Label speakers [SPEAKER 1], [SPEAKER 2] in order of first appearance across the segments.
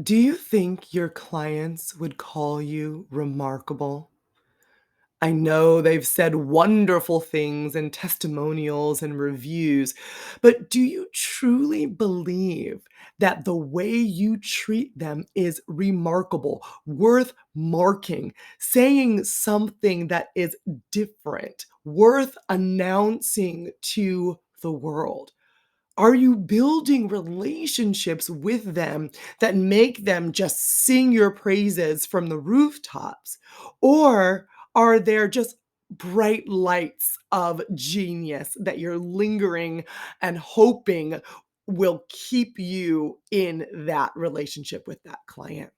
[SPEAKER 1] Do you think your clients would call you remarkable? I know they've said wonderful things and testimonials and reviews, but do you truly believe that the way you treat them is remarkable, worth marking, saying something that is different, worth announcing to the world? Are you building relationships with them that make them just sing your praises from the rooftops? Or are there just bright lights of genius that you're lingering and hoping will keep you in that relationship with that client?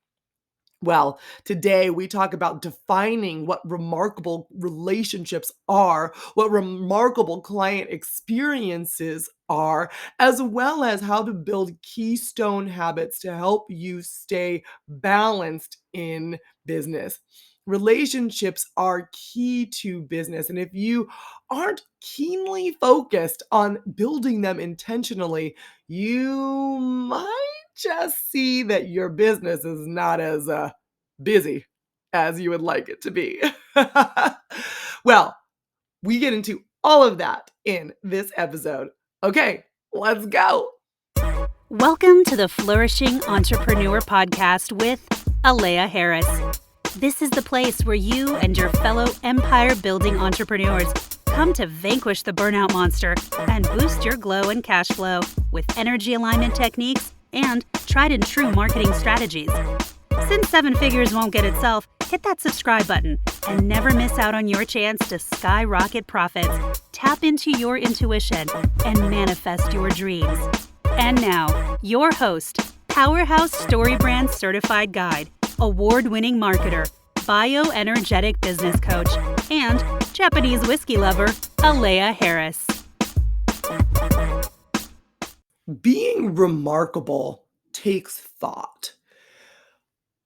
[SPEAKER 1] Well, today we talk about defining what remarkable relationships are, what remarkable client experiences are, as well as how to build keystone habits to help you stay balanced in business. Relationships are key to business. And if you aren't keenly focused on building them intentionally, you might just see that your business is not as busy as you would like it to be. Well, we get into all of that in this episode. Okay, let's go.
[SPEAKER 2] Welcome to the Flourishing Entrepreneur Podcast with Alea Harris. This is the place where you and your fellow empire building entrepreneurs come to vanquish the burnout monster and boost your glow and cash flow with energy alignment techniques and tried and true marketing strategies. Since seven figures won't get itself, hit that subscribe button and never miss out on your chance to skyrocket profits, tap into your intuition, and manifest your dreams. And now, your host, Powerhouse Story Brand Certified Guide, award-winning marketer, bioenergetic business coach, and Japanese whiskey lover, Alea Harris.
[SPEAKER 1] Being remarkable takes thought.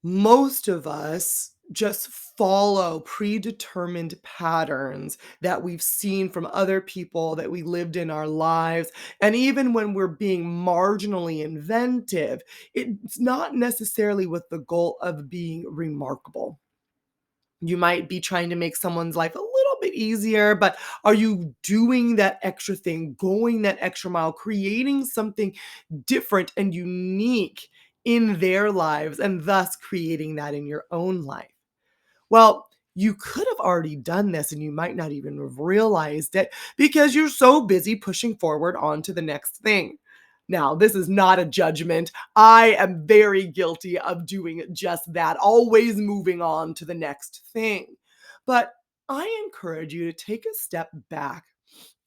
[SPEAKER 1] Most of us just follow predetermined patterns that we've seen from other people that we lived in our lives. And even when we're being marginally inventive, it's not necessarily with the goal of being remarkable. You might be trying to make someone's life a little bit easier, but are you doing that extra thing, going that extra mile, creating something different and unique in their lives and thus creating that in your own life? Well, you could have already done this and you might not even have realized it because you're so busy pushing forward on to the next thing. Now, this is not a judgment. I am very guilty of doing just that, always moving on to the next thing. But I encourage you to take a step back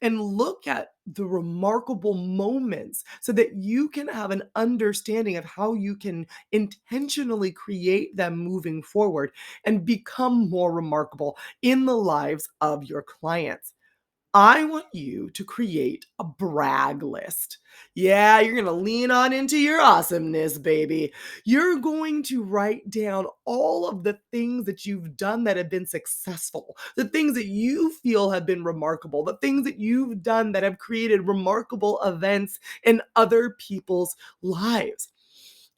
[SPEAKER 1] and look at the remarkable moments so that you can have an understanding of how you can intentionally create them moving forward and become more remarkable in the lives of your clients. I want you to create a brag list. Yeah, you're going to lean on into your awesomeness, baby. You're going to write down all of the things that you've done that have been successful, the things that you feel have been remarkable, the things that you've done that have created remarkable events in other people's lives.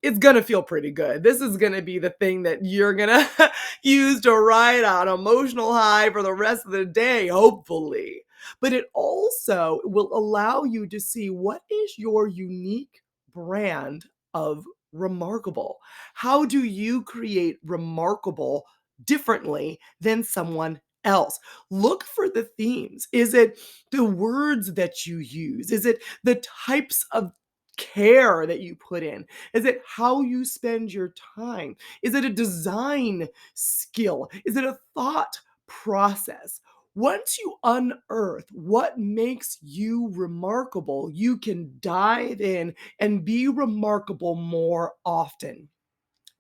[SPEAKER 1] It's going to feel pretty good. This is going to be the thing that you're going to use to ride on emotional high for the rest of the day, hopefully. But it also will allow you to see what is your unique brand of remarkable. How do you create remarkable differently than someone else? Look for the themes. Is it the words that you use? Is it the types of care that you put in? Is it how you spend your time? Is it a design skill? Is it a thought process? Once you unearth what makes you remarkable, you can dive in and be remarkable more often.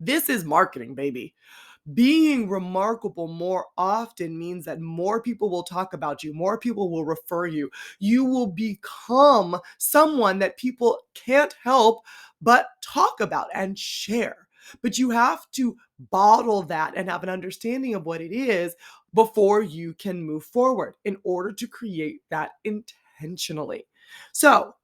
[SPEAKER 1] This is marketing, baby. Being remarkable more often means that more people will talk about you, more people will refer you. You will become someone that people can't help but talk about and share. But you have to bottle that and have an understanding of what it is before you can move forward in order to create that intentionally. So,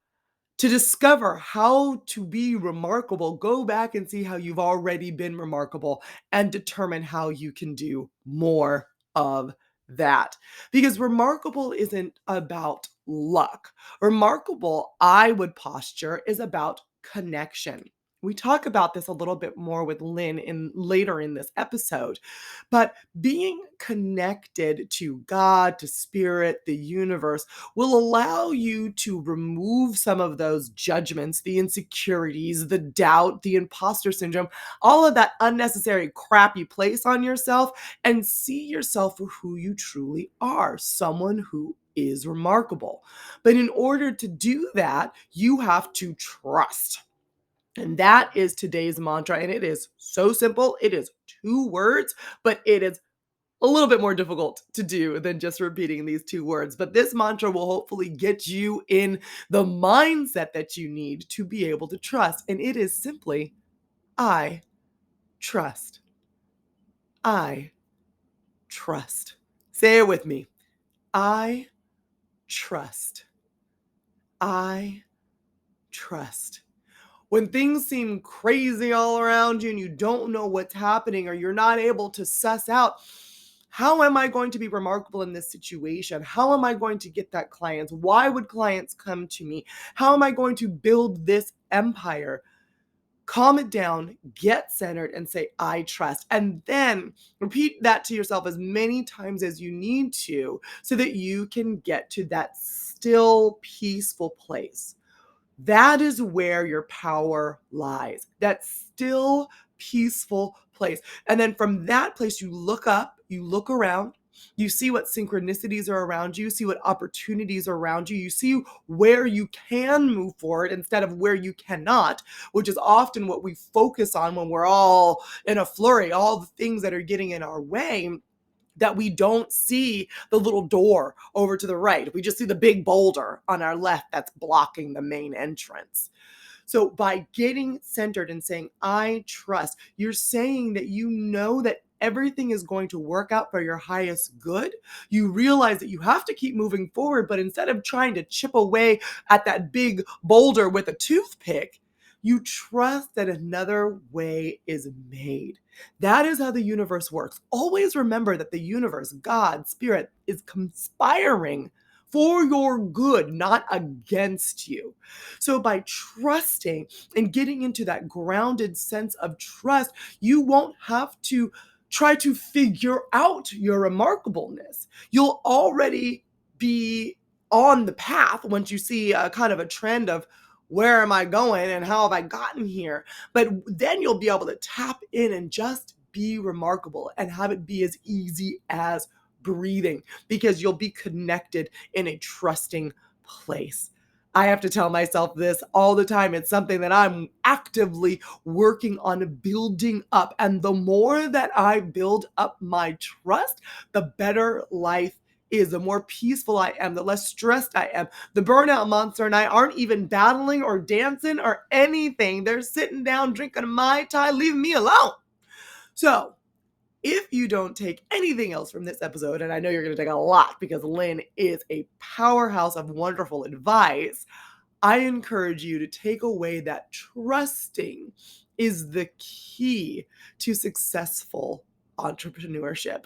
[SPEAKER 1] To discover how to be remarkable, go back and see how you've already been remarkable and determine how you can do more of that. Because remarkable isn't about luck. Remarkable, I would posture, is about connection. We talk about this a little bit more with Lynn in later in this episode, but being connected to God, to spirit, the universe will allow you to remove some of those judgments, the insecurities, the doubt, the imposter syndrome, all of that unnecessary crap you place on yourself, and see yourself for who you truly are, someone who is remarkable. But in order to do that, you have to trust. And that is today's mantra. And it is so simple. It is 2 words, but it is a little bit more difficult to do than just repeating these 2 words. But this mantra will hopefully get you in the mindset that you need to be able to trust. And it is simply, I trust. I trust. Say it with me. I trust. I trust. When things seem crazy all around you and you don't know what's happening, or you're not able to suss out, how am I going to be remarkable in this situation? How am I going to get that clients? Why would clients come to me? How am I going to build this empire? Calm it down, get centered, and say, I trust. And then repeat that to yourself as many times as you need to so that you can get to that still, peaceful place. That is where your power lies. That still, peaceful place. And then from that place, you look up, you look around, you see what synchronicities are around you, see what opportunities are around you, you see where you can move forward instead of where you cannot, which is often what we focus on when we're all in a flurry, all the things that are getting in our way, that we don't see the little door over to the right. We just see the big boulder on our left that's blocking the main entrance. So by getting centered and saying, I trust, you're saying that you know that everything is going to work out for your highest good. You realize that you have to keep moving forward, but instead of trying to chip away at that big boulder with a toothpick, you trust that another way is made. That is how the universe works. Always remember that the universe, God, spirit, is conspiring for your good, not against you. So by trusting and getting into that grounded sense of trust, you won't have to try to figure out your remarkableness. You'll already be on the path once you see a kind of a trend of, where am I going and how have I gotten here? But then you'll be able to tap in and just be remarkable and have it be as easy as breathing, because you'll be connected in a trusting place. I have to tell myself this all the time. It's something that I'm actively working on building up. And the more that I build up my trust, the better life is, the more peaceful I am, the less stressed I am. The burnout monster and I aren't even battling or dancing or anything. They're sitting down drinking a Mai Tai, leaving me alone. So if you don't take anything else from this episode, and I know you're going to take a lot because Lynn is a powerhouse of wonderful advice, I encourage you to take away that trusting is the key to successful entrepreneurship.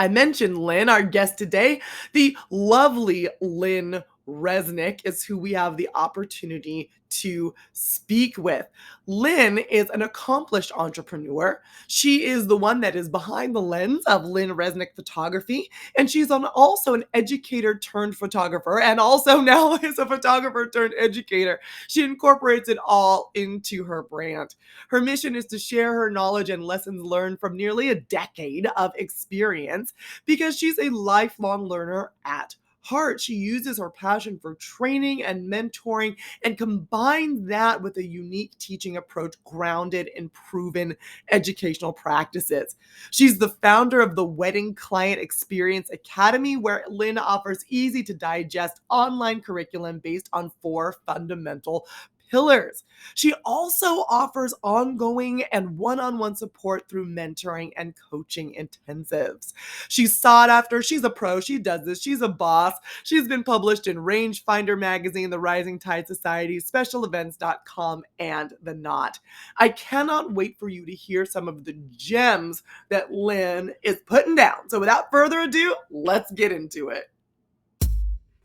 [SPEAKER 1] I mentioned Lynn, our guest today. The lovely Lynne Reznick is who we have the opportunity to speak with. Lynn is an accomplished entrepreneur. She is the one that is behind the lens of Lynne Reznick Photography, and she's also an educator turned photographer, and also now is a photographer turned educator. She incorporates it all into her brand. Her mission is to share her knowledge and lessons learned from nearly a decade of experience, because she's a lifelong learner at heart. She uses her passion for training and mentoring and combines that with a unique teaching approach grounded in proven educational practices. She's the founder of the Wedding Client Experience Academy, where Lynn offers easy to digest online curriculum based on 4 fundamental pillars. She also offers ongoing and one-on-one support through mentoring and coaching intensives. She's sought after. She's a pro. She does this. She's a boss. She's been published in Rangefinder Magazine, The Rising Tide Society, SpecialEvents.com, and The Knot. I cannot wait for you to hear some of the gems that Lynne is putting down. So without further ado, let's get into it.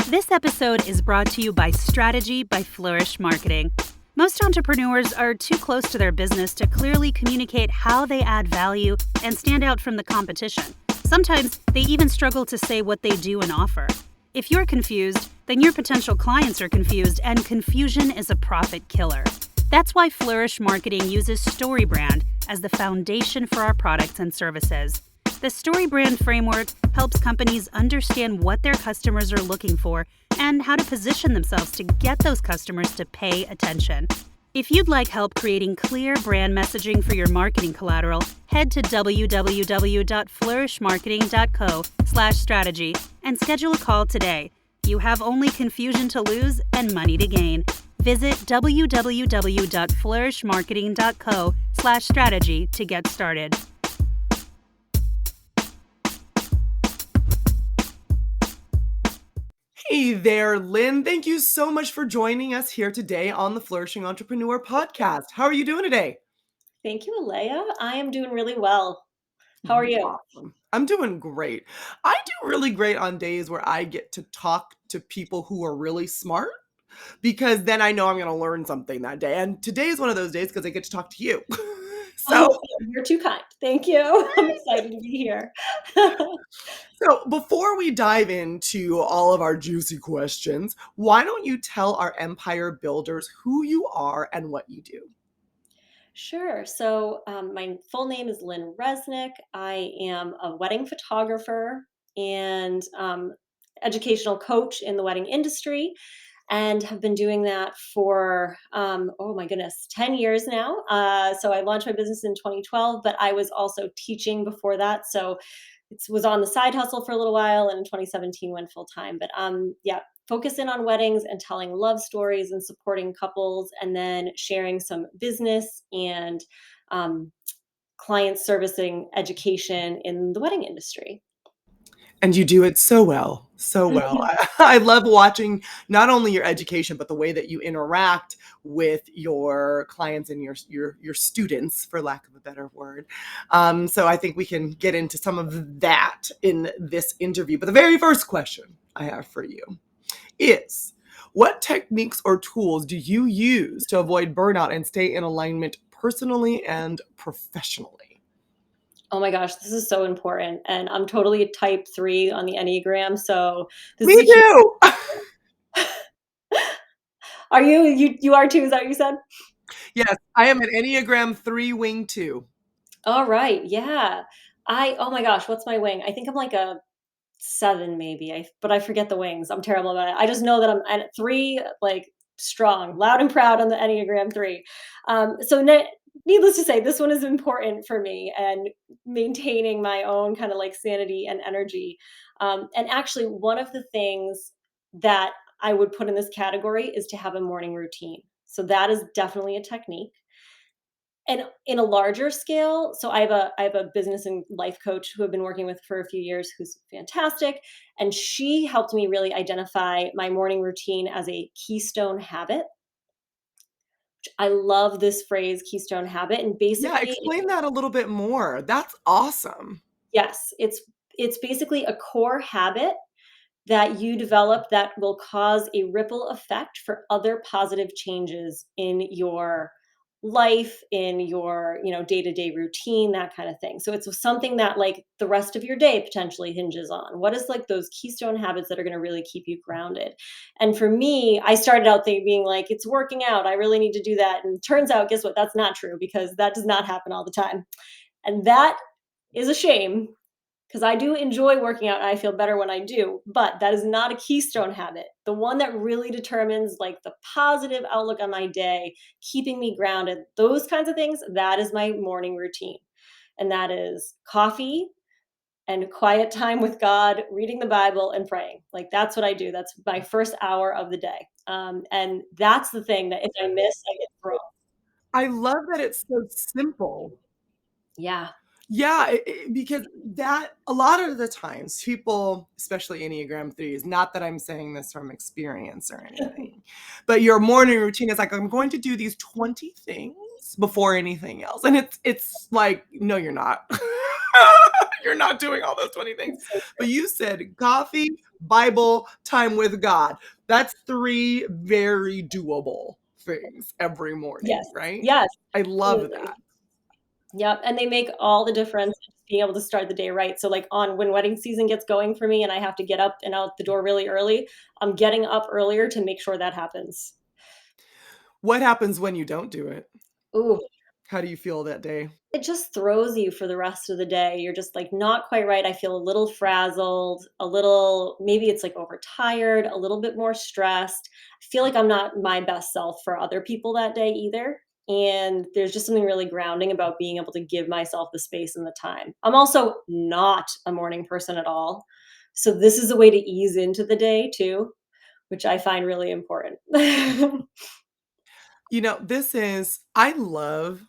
[SPEAKER 2] This episode is brought to you by Strategy by Flourish Marketing. Most entrepreneurs are too close to their business to clearly communicate how they add value and stand out from the competition. Sometimes they even struggle to say what they do and offer. If you're confused, then your potential clients are confused, and confusion is a profit killer. That's why Flourish Marketing uses StoryBrand as the foundation for our products and services. The StoryBrand framework helps companies understand what their customers are looking for and how to position themselves to get those customers to pay attention. If you'd like help creating clear brand messaging for your marketing collateral, head to www.flourishmarketing.co/strategy and schedule a call today. You have only confusion to lose and money to gain. Visit www.flourishmarketing.co/strategy to get started.
[SPEAKER 1] Hey there, Lynne. Thank you so much for joining us here today on the Flourishing Entrepreneur podcast. How are you doing today?
[SPEAKER 3] Thank you, Alea. I am doing really well. How are you?
[SPEAKER 1] Awesome. I'm doing great. I do really great on days where I get to talk to people who are really smart because then I know I'm going to learn something that day. And today is one of those days because I get to talk to you.
[SPEAKER 3] Oh,
[SPEAKER 1] So,
[SPEAKER 3] you're too kind. Thank you. I'm excited to be here.
[SPEAKER 1] so before we dive into all of our juicy questions, why don't you tell our empire builders who you are and what you do?
[SPEAKER 3] Sure. My full name is Lynne Reznick. I am a wedding photographer and educational coach in the wedding industry, and have been doing that for oh my goodness, 10 years now. So I launched my business in 2012, but I was also teaching before that. So it was on the side hustle for a little while, and in 2017 went full time. But yeah, focus in on weddings and telling love stories and supporting couples, and then sharing some business and um, client servicing education in the wedding industry.
[SPEAKER 1] And you do it so well, so well. I love watching not only your education, but the way that you interact with your clients and your students, for lack of a better word. So I think we can get into some of that in this interview. But the very first question I have for you is, what techniques or tools do you use to avoid burnout and stay in alignment personally and professionally?
[SPEAKER 3] Oh my gosh, this is so important. And I'm totally a type 3 on the Enneagram. So this
[SPEAKER 1] Me
[SPEAKER 3] is a huge.
[SPEAKER 1] too.
[SPEAKER 3] Are you are too, is that what you said?
[SPEAKER 1] Yes, I am an Enneagram 3 wing 2.
[SPEAKER 3] All right. Yeah. Oh my gosh, what's my wing? I think I'm like a 7 maybe. But I forget the wings. I'm terrible about it. I just know that I'm at 3, like strong, loud and proud on the Enneagram 3. Needless to say, this one is important for me, and maintaining my own kind of like sanity and energy. And actually, one of the things that I would put in this category is to have a morning routine. So that is definitely a technique. And in a larger scale, so I have a business and life coach who I've been working with for a few years, who's fantastic, and she helped me really identify my morning routine as a keystone habit. I love this phrase, keystone habit, and
[SPEAKER 1] Yeah,
[SPEAKER 3] basically
[SPEAKER 1] explain that a little bit more. That's awesome.
[SPEAKER 3] yes, it's basically a core habit that you develop that will cause a ripple effect for other positive changes in your life, in your, day-to-day routine, that kind of thing. So it's something that like the rest of your day potentially hinges on. What is like those keystone habits that are going to really keep you grounded? And for me, I started out being like, it's working out, I really need to do that. And turns out, guess what? That's not true, because that does not happen all the time. And that is a shame, because I do enjoy working out and I feel better when I do, but that is not a keystone habit. The one that really determines like the positive outlook on my day, keeping me grounded, those kinds of things, that is my morning routine. And that is coffee, and quiet time with God, reading the Bible and praying. Like that's what I do. That's my first hour of the day. And that's the thing that if I miss, I get thrown.
[SPEAKER 1] I love that it's so simple.
[SPEAKER 3] Yeah.
[SPEAKER 1] Yeah, because that a lot of the times people, especially Enneagram 3s, not that I'm saying this from experience or anything, but your morning routine is like, "I'm going to do these 20 things before anything else." And it's like, "No, you're not." You're not doing all those 20 things.
[SPEAKER 3] It's so
[SPEAKER 1] But
[SPEAKER 3] true.
[SPEAKER 1] you said coffee, Bible, time with God. That's 3 very doable things every
[SPEAKER 3] Yes.
[SPEAKER 1] morning, right?
[SPEAKER 3] Yes.
[SPEAKER 1] I love
[SPEAKER 3] Absolutely.
[SPEAKER 1] that.
[SPEAKER 3] Yep, and they make all the difference in just being able to start the day right. So, like, on when wedding season gets going for me and I have to get up and out the door really early, I'm getting up earlier to make sure that happens.
[SPEAKER 1] What happens when you don't do it?
[SPEAKER 3] Ooh,
[SPEAKER 1] How do you feel that day?
[SPEAKER 3] it just throws you for the rest of the day. You're just, like, not quite right. I feel a little frazzled, a little maybe it's, like, overtired, a little bit more stressed. I feel like I'm not my best self for other people that day either, and there's just something really grounding about being able to give myself the space and the time. I'm also not a morning person at all, so this is a way to ease into the day too, which I find really important.
[SPEAKER 1] This is I love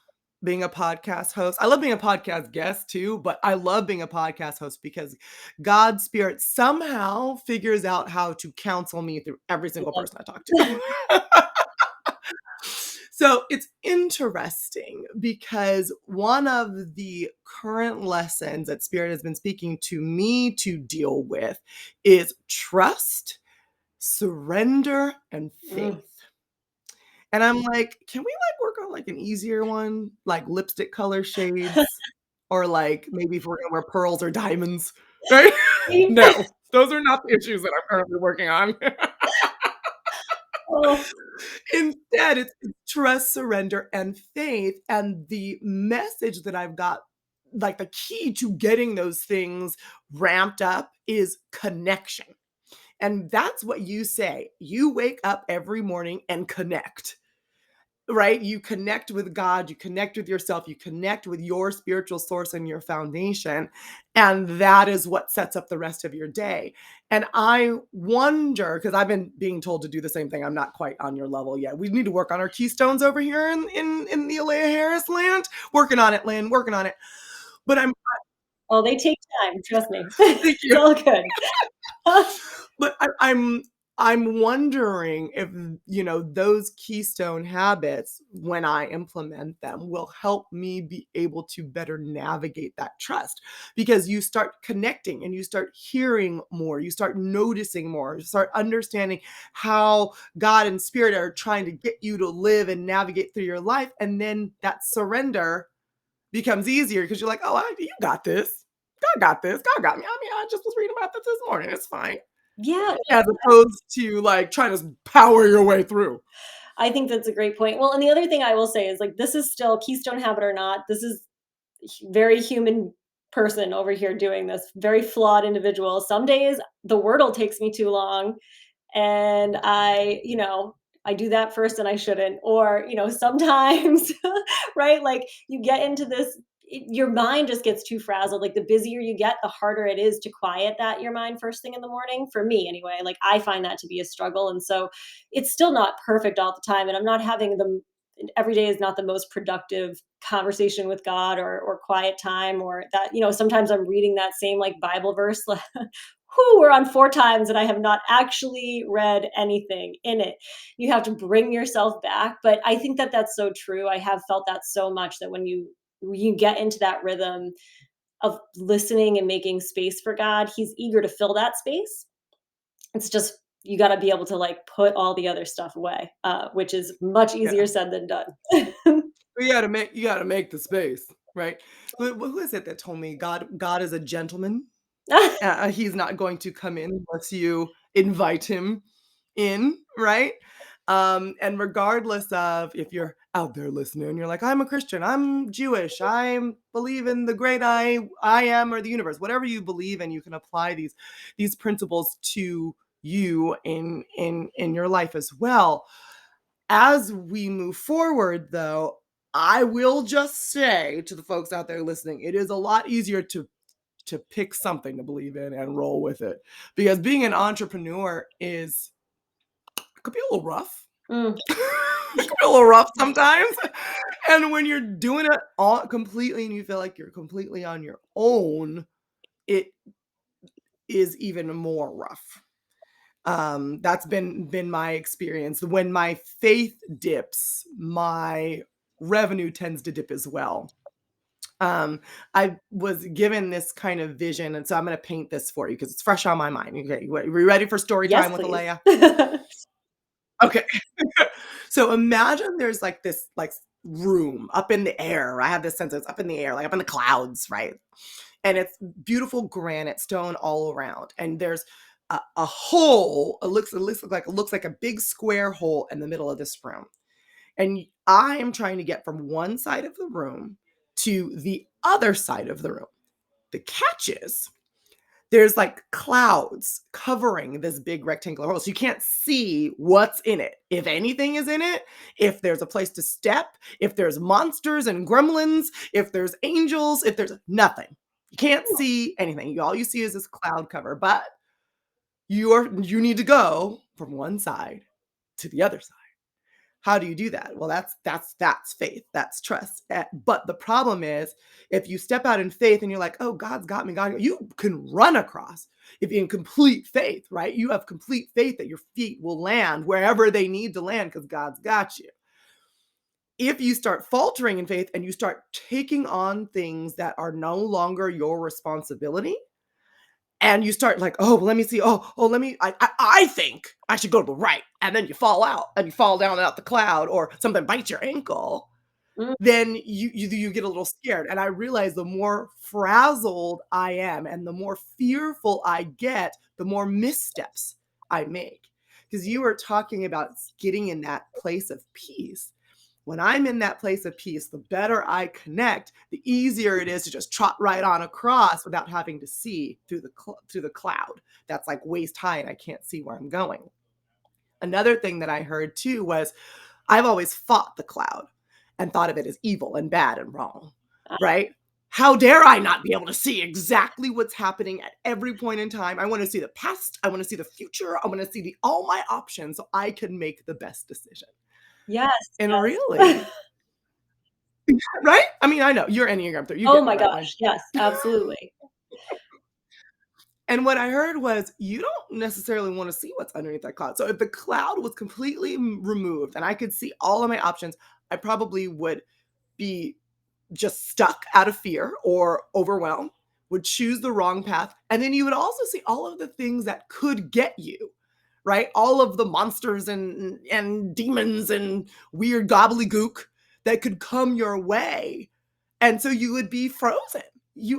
[SPEAKER 1] being a podcast host. I love being a podcast guest too, but I love being a podcast host because God's spirit somehow figures out how to counsel me through every single
[SPEAKER 3] Love
[SPEAKER 1] person I talk to. So it's interesting because one of the current lessons that Spirit has been speaking to me to deal with is trust, surrender, and
[SPEAKER 3] mm.
[SPEAKER 1] faith. And I'm like, "Can we, like, work on, like, an easier one? Like, lipstick color shades or, like, maybe if we're gonna wear pearls or diamonds." Right? No, those are not the issues that I'm currently working on.
[SPEAKER 3] Oh,
[SPEAKER 1] Instead, it's trust, surrender, and faith, and the message that I've got like, the key to getting those things ramped up is connection, and that's what you say. You wake up every morning and connect. Right? You connect with God, you connect with yourself, you connect with your spiritual source and your foundation, and that is what sets up the rest of your day. And I wonder, because I've been being told to do the same thing. I'm not quite on your level yet. We need to work on our keystones over here in the Alea Harris land. Working on it, Lynn, working on it. But I'm
[SPEAKER 3] oh, they take time, trust me.
[SPEAKER 1] thank
[SPEAKER 3] It's
[SPEAKER 1] you.
[SPEAKER 3] all good.
[SPEAKER 1] But I'm wondering if, those keystone habits, when I implement them, will help me be able to better navigate that trust. Because you start connecting and you start hearing more, you start noticing more, you start understanding how God and spirit are trying to get you to live and navigate through your life. And then that surrender becomes easier because you're like, "Oh, you got this. God got this. God got me. I mean, I just was reading about this morning. It's fine."
[SPEAKER 3] Yeah,
[SPEAKER 1] As opposed to, like, trying to power your way through.
[SPEAKER 3] I think that's a great point. Well, and the other thing I will say is like this is still Keystone habit or not, this is very human person over here doing this, very flawed individual. Some days the Wordle takes me too long and I do that first and I shouldn't. Or, sometimes, right? Like you get into this, your mind just gets too frazzled. Like the busier you get, the harder it is to quiet that your mind first thing in the morning. For me, anyway, like I find that to be a struggle. And so it's still not perfect all the time. And I'm not having the every day is not the most productive conversation with God or quiet time or that, sometimes I'm reading that same like Bible verse who we're on 4 times and I have not actually read anything in it. You have to bring yourself back. But I think that that's so true. I have felt that so much that when you get into that rhythm of listening and making space for God, He's eager to fill that space. It's just you got to be able to like put all the other stuff away, which is much
[SPEAKER 1] Yeah.
[SPEAKER 3] easier said than done.
[SPEAKER 1] You gotta make the space, right? Who is it that told me God is a gentleman? He's not going to come in unless you invite him in, right? And regardless of if you're out there listening and you're like, "I'm a Christian, I'm Jewish, I believe in the great I am or the universe," whatever you believe in, you can apply these principles to you in your life as well. As we move forward, though, I will just say to the folks out there listening, it is a lot easier to to pick something to believe in and roll with it. Because being an entrepreneur is it could be a little rough.
[SPEAKER 3] Mm.
[SPEAKER 1] It can be a little rough sometimes. And when you're doing it all completely and you feel like you're completely on your own, it is even more rough. That's been my experience. When my faith dips, my revenue tends to dip as well. I was given this kind of vision, and so I'm going to paint this for you because it's fresh on my mind. Okay, are you ready for story
[SPEAKER 3] Yes,
[SPEAKER 1] time with
[SPEAKER 3] please.
[SPEAKER 1] Alea? Okay. So imagine there's like this room up in the air. I have this sense it's up in the air, like up in the clouds, right? And it's beautiful granite stone all around. And there's a hole. It looks like a big square hole in the middle of this room. And I am trying to get from one side of the room to the other side of the room. The catch is there's like clouds covering this big rectangular hole. So you can't see what's in it. If anything is in it, if there's a place to step, if there's monsters and gremlins, if there's angels, if there's nothing. You can't see anything. All you see is this cloud cover, but you need to go from one side to the other side. How do you do that? Well, that's faith. That's trust. But the problem is, if you step out in faith and you're like, "Oh, God's got me, God," you can run across. If in complete faith, right? You have complete faith that your feet will land wherever they need to land because God's got you. If you start faltering in faith and you start taking on things that are no longer your responsibility, and you start like, oh, let me see. Oh, let me. I think I should go to the right, and then you fall out and you fall down out the cloud, or something bites your ankle.
[SPEAKER 3] Mm.
[SPEAKER 1] Then you get a little scared, and I realize the more frazzled I am, and the more fearful I get, the more missteps I make. Because you were talking about getting in that place of peace. When I'm in that place of peace, the better I connect, the easier it is to just trot right on across without having to see through the cloud that's like waist high and I can't see where I'm going. Another thing that I heard too was I've always fought the cloud and thought of it as evil and bad and wrong, right? How dare I not be able to see exactly what's happening at every point in time? I want to see the past. I want to see the future. I want to see all my options so I can make the best decision.
[SPEAKER 3] Yes,
[SPEAKER 1] And
[SPEAKER 3] yes.
[SPEAKER 1] really, right? I mean, I know you're Enneagram 3. You
[SPEAKER 3] Oh
[SPEAKER 1] get me,
[SPEAKER 3] my
[SPEAKER 1] right, Lynn?
[SPEAKER 3] gosh, yes, absolutely.
[SPEAKER 1] And what I heard was you don't necessarily want to see what's underneath that cloud. So if the cloud was completely removed and I could see all of my options, I probably would be just stuck out of fear or overwhelmed, would choose the wrong path. And then you would also see all of the things that could get you, right? All of the monsters and demons and weird gobbledygook that could come your way. And so you would be frozen.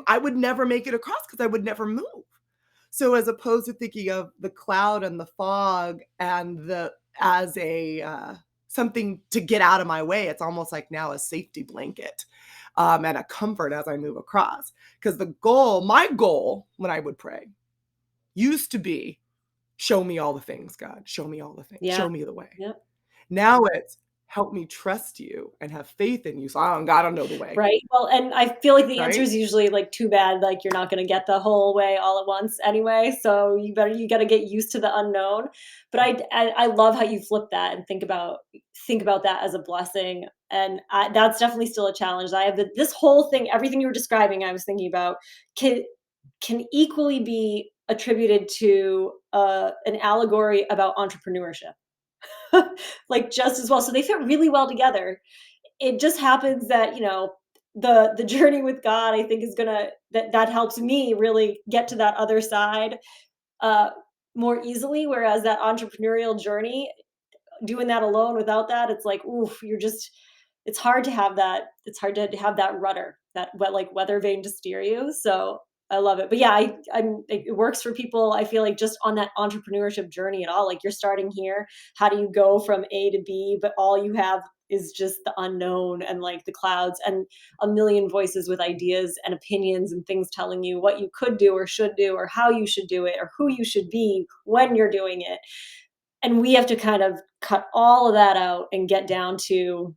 [SPEAKER 1] I would never make it across because I would never move. So as opposed to thinking of the cloud and the fog and the as a something to get out of my way, it's almost like now a safety blanket and a comfort as I move across. Because my goal when I would pray used to be, show me all the things, God, show me all the things,
[SPEAKER 3] Yeah,
[SPEAKER 1] show me the way.
[SPEAKER 3] yep.
[SPEAKER 1] Now it's help me trust you and have faith in you. So God, I don't know the way,
[SPEAKER 3] Right. Well, and I feel like the answer
[SPEAKER 1] right?
[SPEAKER 3] is usually, like, too bad, like, you're not gonna get the whole way all at once anyway, so you gotta get used to the unknown. But I love how you flip that and think about that as a blessing, and that's definitely still a challenge. I have this whole thing, everything you were describing, I was thinking about can equally be attributed to, an allegory about entrepreneurship. Like, just as well, so they fit really well together. It just happens that, the journey with God, I think, is gonna that helps me really get to that other side, uh, more easily, whereas that entrepreneurial journey, doing that alone without that, it's like, oof, it's hard to have that rudder, that like weather vane to steer you. So I love it. But yeah, it works for people. I feel like just on that entrepreneurship journey at all, like you're starting here. How do you go from A to B? But all you have is just the unknown and like the clouds and a million voices with ideas and opinions and things telling you what you could do or should do or how you should do it or who you should be when you're doing it. And we have to kind of cut all of that out and get down to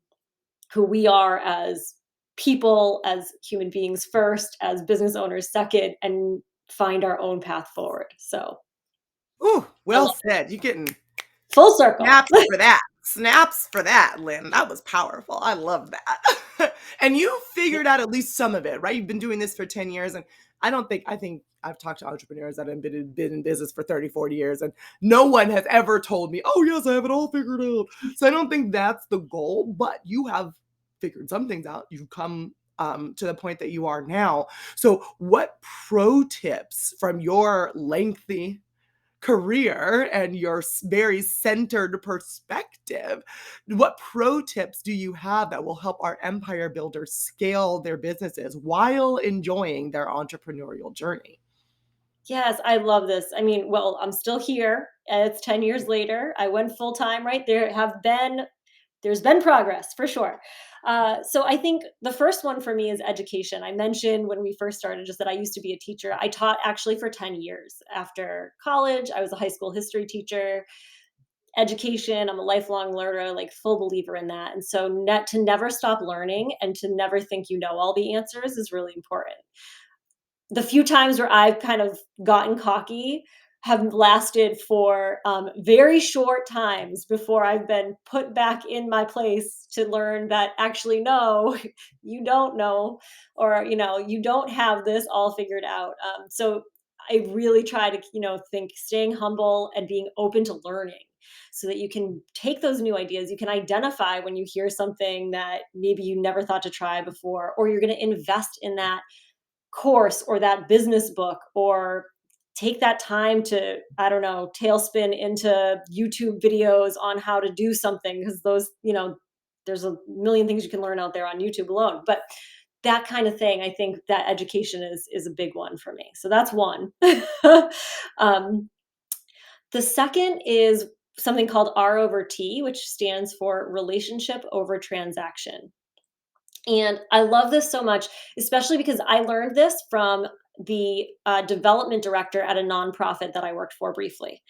[SPEAKER 3] who we are as people as human beings first, as business owners second, and find our own path forward. So
[SPEAKER 1] Ooh,
[SPEAKER 3] I
[SPEAKER 1] well
[SPEAKER 3] love it.
[SPEAKER 1] said. You're getting
[SPEAKER 3] Full circle.
[SPEAKER 1] snaps for that. Snaps for that, Lynn. That was powerful. I love that. And you
[SPEAKER 3] Yeah.
[SPEAKER 1] figured out at least some of it, right? You've been doing this for 10 years. And I think I've talked to entrepreneurs that have been in business for 30, 40 years, and no one has ever told me, oh, yes, I have it all figured out. So I don't think that's the goal, but you have figured some things out. You've come to the point that you are now. So, what pro tips from your lengthy career and your very centered perspective, what pro tips do you have that will help our empire builders scale their businesses while enjoying their entrepreneurial journey?
[SPEAKER 3] Yes, I love this. I mean, well, I'm still here. It's 10 years later. I went full time, right? There's been progress for sure. So I think the first one for me is education. I mentioned when we first started just that I used to be a teacher. I taught actually for 10 years after college. I was a high school history teacher. Education, I'm a lifelong learner, like full believer in that. And so to never stop learning and to never think you know all the answers is really important. The few times where I've kind of gotten cocky have lasted for very short times before I've been put back in my place to learn that actually, no, you don't know, or, you don't have this all figured out. So I really try to, think staying humble and being open to learning so that you can take those new ideas. You can identify when you hear something that maybe you never thought to try before, or you're going to invest in that course or that business book, or take that time to, I don't know, tailspin into YouTube videos on how to do something, because those, there's a million things you can learn out there on YouTube alone. But that kind of thing, I think that education is a big one for me. So that's one. um, the second is something called R over T, which stands for relationship over transaction. And I love this so much, especially because I learned this from the development director at a nonprofit that I worked for briefly.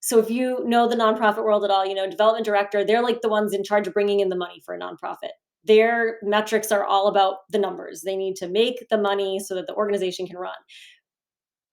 [SPEAKER 3] So if you know the nonprofit world at all, development director, they're like the ones in charge of bringing in the money for a nonprofit. Their metrics are all about the numbers. They need to make the money so that the organization can run.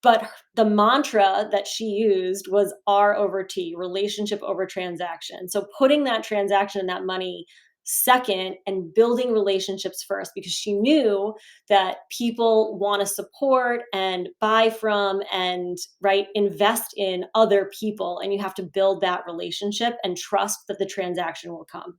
[SPEAKER 3] But the mantra that she used was R over T, relationship over transaction. So putting that transaction and that money second and building relationships first, because she knew that people want to support and buy from and, right, invest in other people, and you have to build that relationship and trust that the transaction will come.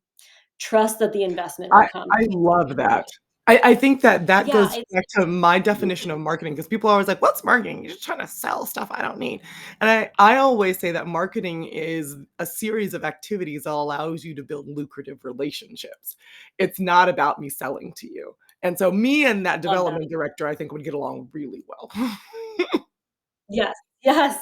[SPEAKER 3] Trust that the investment will
[SPEAKER 1] I
[SPEAKER 3] come.
[SPEAKER 1] I love that. I think that that
[SPEAKER 3] Yeah,
[SPEAKER 1] goes
[SPEAKER 3] it's
[SPEAKER 1] back to my definition of marketing, because people are always like, "What's marketing? You're just trying to sell stuff I don't need." And I always say that marketing is a series of activities that allows you to build lucrative relationships. It's not about me selling to you. And so me and that
[SPEAKER 3] love that.
[SPEAKER 1] development director, I think, would get along really well.
[SPEAKER 3] Yes, yes.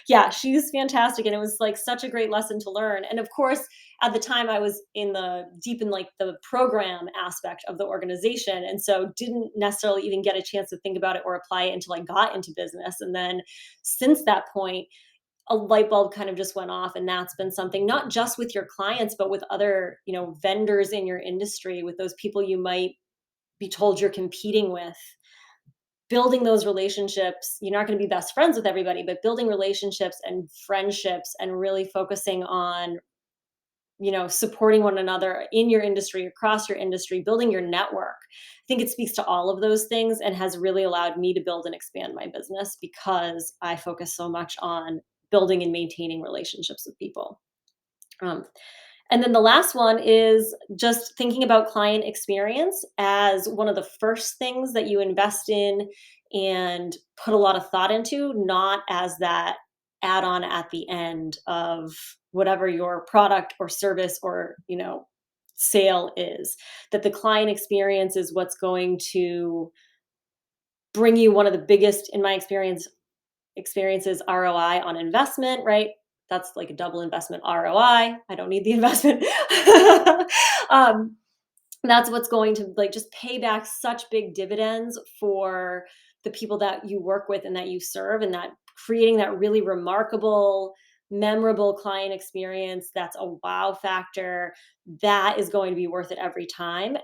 [SPEAKER 3] Yeah, she's fantastic, and it was, like, such a great lesson to learn, and, of course, at the time, I was deep in, like, the program aspect of the organization, and so didn't necessarily even get a chance to think about it or apply it until I got into business, and then since that point, a light bulb kind of just went off, and that's been something not just with your clients, but with other, vendors in your industry, with those people you might be told you're competing with. Building those relationships, you're not going to be best friends with everybody, but building relationships and friendships and really focusing on, supporting one another in your industry, across your industry, building your network. I think it speaks to all of those things and has really allowed me to build and expand my business because I focus so much on building and maintaining relationships with people. Um, and then the last one is just thinking about client experience as one of the first things that you invest in and put a lot of thought into, not as that add on at the end of whatever your product or service or, sale is. That the client experience is what's going to bring you one of the biggest, in my experiences, ROI on investment, right? That's like a double investment ROI. I don't need the investment. um, that's what's going to, like, just pay back such big dividends for the people that you work with and that you serve, and that creating that really remarkable, memorable client experience that's a wow factor, that is going to be worth it every time.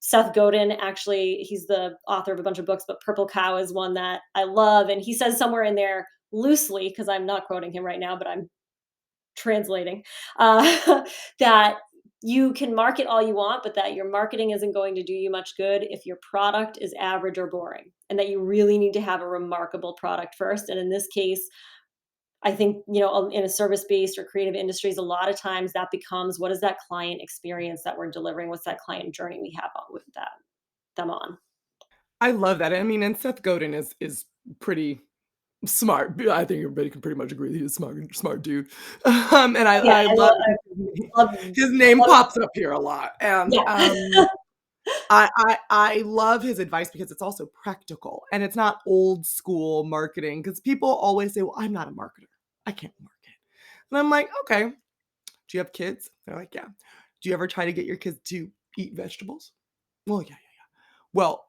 [SPEAKER 3] Seth Godin, actually, he's the author of a bunch of books, but Purple Cow is one that I love. And he says somewhere in there, loosely, because I'm not quoting him right now, but I'm translating, that you can market all you want, but that your marketing isn't going to do you much good if your product is average or boring, and that you really need to have a remarkable product first. And in this case, I think, in a service-based or creative industries, a lot of times that becomes, what is that client experience that we're delivering? What's that client journey we have on with them on?
[SPEAKER 1] I love that. I mean, and Seth Godin is pretty smart. I think everybody can pretty much agree that he's a smart dude. And
[SPEAKER 3] Yeah,
[SPEAKER 1] I love
[SPEAKER 3] love
[SPEAKER 1] his
[SPEAKER 3] I
[SPEAKER 1] name
[SPEAKER 3] love
[SPEAKER 1] pops up here a lot, and,
[SPEAKER 3] yeah.
[SPEAKER 1] I love his advice because it's also practical, and it's not old school marketing. Because people always say, "Well, I'm not a marketer. I can't market." And I'm like, "Okay, do you have kids?" They're like, "Yeah." "Do you ever try to get your kids to eat vegetables?" "Well, yeah." Well,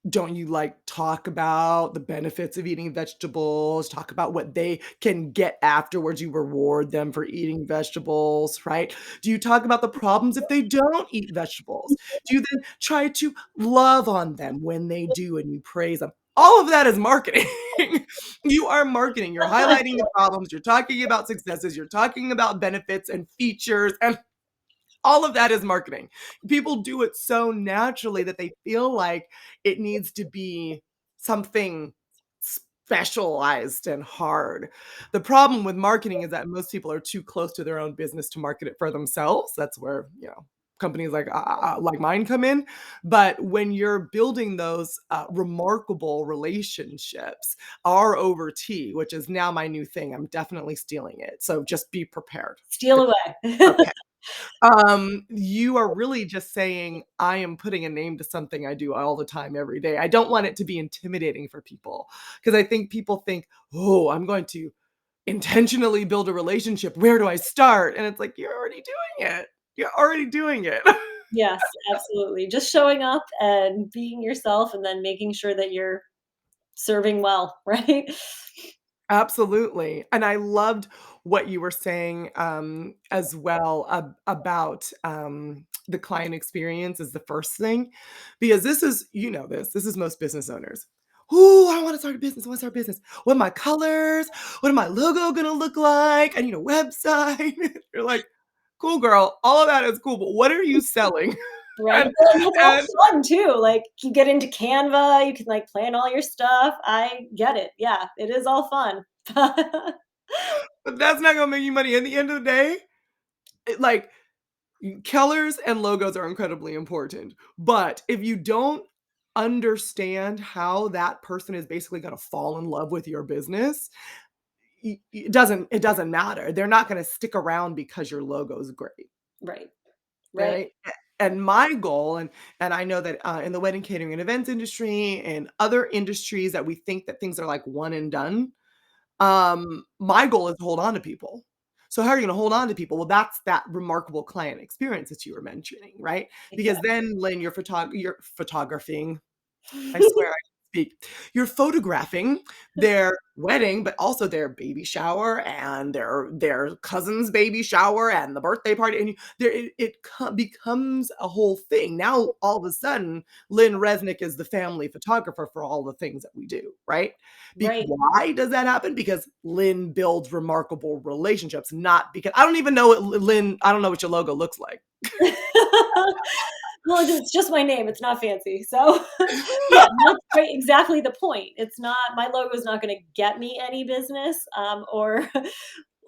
[SPEAKER 1] don't you, like, talk about the benefits of eating vegetables, talk about what they can get afterwards, you reward them for eating vegetables, right? Do you talk about the problems if they don't eat vegetables? Do you then try to love on them when they do and you praise them? All of that is marketing. You are marketing, you're highlighting the problems, you're talking about successes, you're talking about benefits and features, and all of that is marketing. People do it so naturally that they feel like it needs to be something specialized and hard. The problem with marketing is that most people are too close to their own business to market it for themselves. That's where, companies like mine come in. But when you're building those remarkable relationships, R over T, which is now my new thing, I'm definitely stealing it. So just be prepared.
[SPEAKER 3] Steal away.
[SPEAKER 1] Okay. You are really just saying, "I am putting a name to something I do all the time, every day." I don't want it to be intimidating for people because I think people think, "Oh, I'm going to intentionally build a relationship. Where do I start?" And it's like, you're already doing it. You're already doing it.
[SPEAKER 3] Yes, absolutely. Just showing up and being yourself, and then making sure that you're serving well, right?
[SPEAKER 1] Absolutely, and I loved what you were saying, as well about, the client experience is the first thing, because this is most business owners. "Ooh, I wanna start a business, I wanna start a business. What are my colors? What are my logo gonna look like? I need a website." You're like, "Cool, girl, all of that is cool, but what are you selling?"
[SPEAKER 3] Right?
[SPEAKER 1] And
[SPEAKER 3] Well, and it's all
[SPEAKER 1] and
[SPEAKER 3] fun too, like, you get into Canva, you can, like, plan all your stuff. I get it. Yeah, it is all fun.
[SPEAKER 1] but that's not gonna make you money. At the end of the day, like, colors and logos are incredibly important, but if you don't understand how that person is basically gonna fall in love with your business, it doesn't matter. They're not gonna stick around because your logo is great,
[SPEAKER 3] Right, right.
[SPEAKER 1] right? And my goal, and I know that, in the wedding catering and events industry and other industries that we think that things are, like, one and done, my goal is to hold on to people. So how are you gonna hold on to people? Well, that's that remarkable client experience that you were mentioning, right? Because
[SPEAKER 3] Exactly.
[SPEAKER 1] then, Lynn, you're photographing. I swear I can speak. You're photographing their wedding, but also their baby shower and their cousin's baby shower and the birthday party, and becomes a whole thing. Now, all of a sudden, Lynne Reznick is the family photographer for all the things that we do, right?
[SPEAKER 3] Right.
[SPEAKER 1] Why does that happen? Because Lynn builds remarkable relationships, not because I don't even know what Lynn. I don't know what your logo looks like.
[SPEAKER 3] Well, it's just my name, it's not fancy, so yeah, that's right, exactly the point. It's not, my logo is not gonna get me any business, or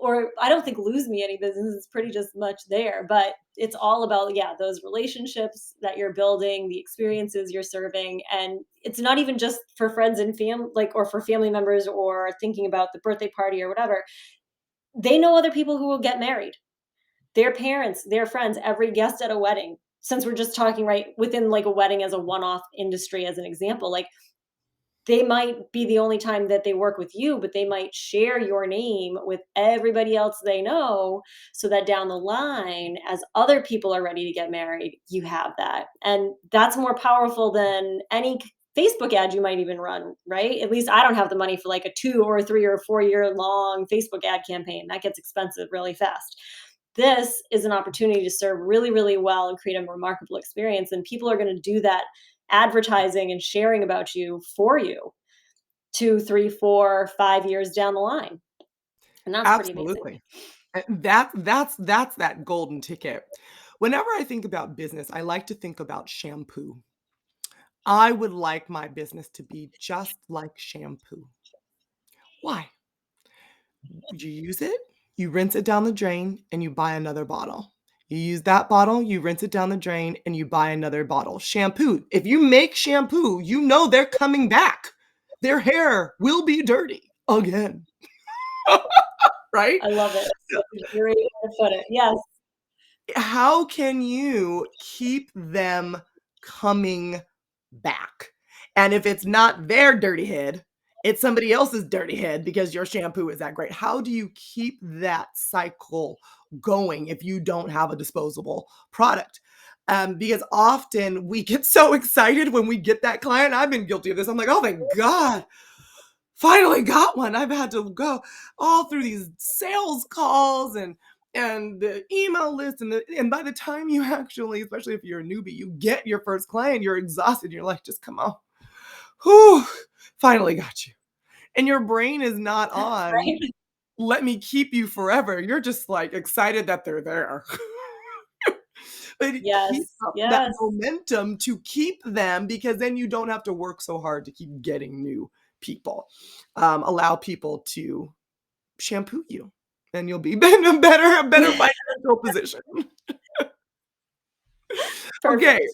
[SPEAKER 3] or I don't think lose me any business. It's pretty just much there, but it's all about, yeah, those relationships that you're building, the experiences you're serving, and it's not even just for friends and like, or for family members, or thinking about the birthday party or whatever. They know other people who will get married, their parents, their friends, every guest at a wedding. Since we're just talking right within like a wedding as a one-off industry as an example, like, they might be the only time that they work with you, but they might share your name with everybody else they know, so that down the line, as other people are ready to get married, you have that. And that's more powerful than any Facebook ad you might even run, right? At least I don't have the money for like a 2 or a 3 or 4 year long Facebook ad campaign. That gets expensive really fast. this is an opportunity to serve really, really well and create a remarkable experience. And people are going to do that advertising and sharing about you for you 2, 3, 4, 5 years down the line. And that's pretty amazing.
[SPEAKER 1] Absolutely. That's that golden ticket. Whenever I think about business, I like to think about shampoo. I would like my business to be just like shampoo. Why? You use it, you rinse it down the drain, and you buy another bottle. You use that bottle, you rinse it down the drain, and you buy another bottle. Shampoo. If you make shampoo, you know they're coming back. Their hair will be dirty again, right?
[SPEAKER 3] I love it. That's a great way to put it. Yes,
[SPEAKER 1] How can you keep them coming back? And if it's not their dirty head, it's somebody else's dirty head because your shampoo is that great. How do you keep that cycle going if you don't have a disposable product? Because often we get so excited when we get that client. I've been guilty of this. I'm like, oh, thank God. Finally got one. I've had to go all through these sales calls and the email list and by the time you actually, especially if you're a newbie, you get your first client, you're exhausted. You're like, just come on. Whew, finally got you. And your brain is not on,
[SPEAKER 3] right?
[SPEAKER 1] let me keep you forever. You're just like excited that they're there. But keep
[SPEAKER 3] Yes,
[SPEAKER 1] up that
[SPEAKER 3] yes,
[SPEAKER 1] momentum to keep them because then you don't have to work so hard to keep getting new people. Allow people to shampoo you, and you'll be in a better financial position. Okay,
[SPEAKER 3] perfect.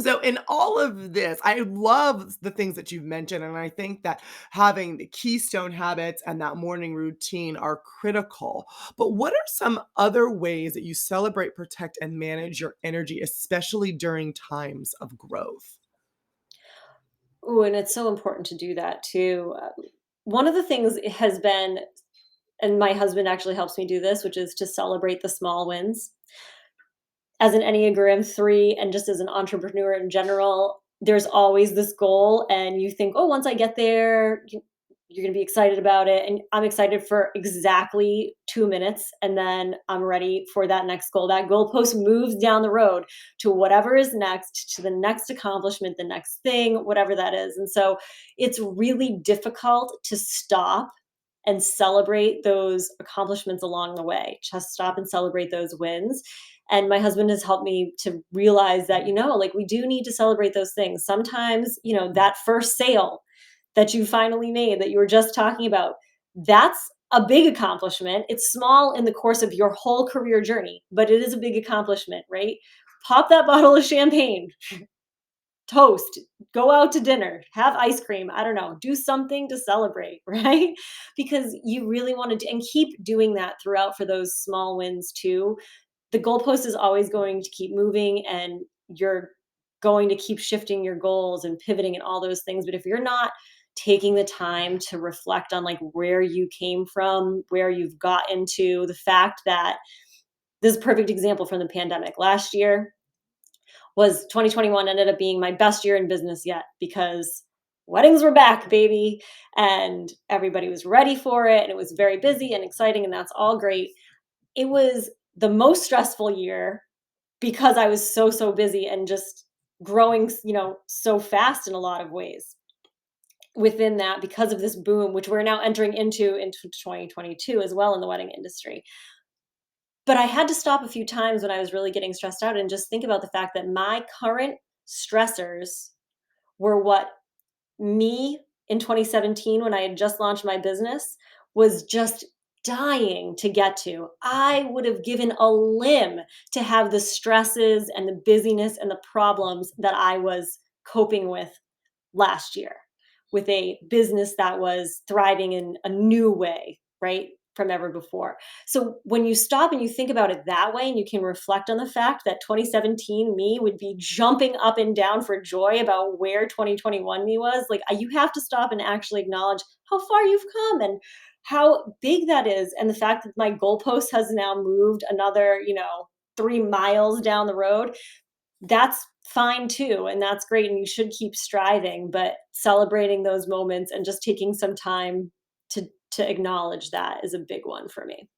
[SPEAKER 1] so in all of this, I love the things that you've mentioned, and I think that having the keystone habits and that morning routine are critical. But what are some other ways that you celebrate, protect, and manage your energy, especially during times of growth?
[SPEAKER 3] Ooh, and it's so important to do that too. One of the things has been, and my husband actually helps me do this, which is to celebrate the small wins. As an Enneagram 3 and just as an entrepreneur in general, there's always this goal, and you think, "Oh, once I get there, you're gonna be excited about it," and I'm excited for exactly 2 minutes, and then I'm ready for that next goal. That goalpost moves down the road to whatever is next, to the next accomplishment, the next thing, whatever that is, and so it's really difficult to stop and celebrate those accomplishments along the way. Just stop and celebrate those wins. And my husband has helped me to realize that, like we do need to celebrate those things. Sometimes, that first sale that you finally made that you were just talking about, that's a big accomplishment. It's small in the course of your whole career journey, but it is a big accomplishment, right? Pop that bottle of champagne, toast, go out to dinner, have ice cream, I don't know, do something to celebrate, right? Because you really want to, and keep doing that throughout for those small wins too. The goalpost is always going to keep moving and you're going to keep shifting your goals and pivoting and all those things. But if you're not taking the time to reflect on like where you came from, where you've gotten to, the fact that this is a perfect example from the pandemic. Last year, was 2021 ended up being my best year in business yet because weddings were back, baby, and everybody was ready for it, and it was very busy and exciting, and that's all great. It was the most stressful year because I was so, so busy and just growing, so fast in a lot of ways within that because of this boom, which we're now entering into 2022 as well in the wedding industry. But I had to stop a few times when I was really getting stressed out and just think about the fact that my current stressors were what me in 2017, when I had just launched my business, was just dying to get to. I would have given a limb to have the stresses and the busyness and the problems that I was coping with last year with a business that was thriving in a new way, right? From ever before. So when you stop and you think about it that way and you can reflect on the fact that 2017 me would be jumping up and down for joy about where 2021 me was, like you have to stop and actually acknowledge how far you've come and how big that is. And the fact that my goalpost has now moved another, 3 miles down the road, that's fine too, and that's great, and you should keep striving, but celebrating those moments and just taking some time to acknowledge that is a big one for me.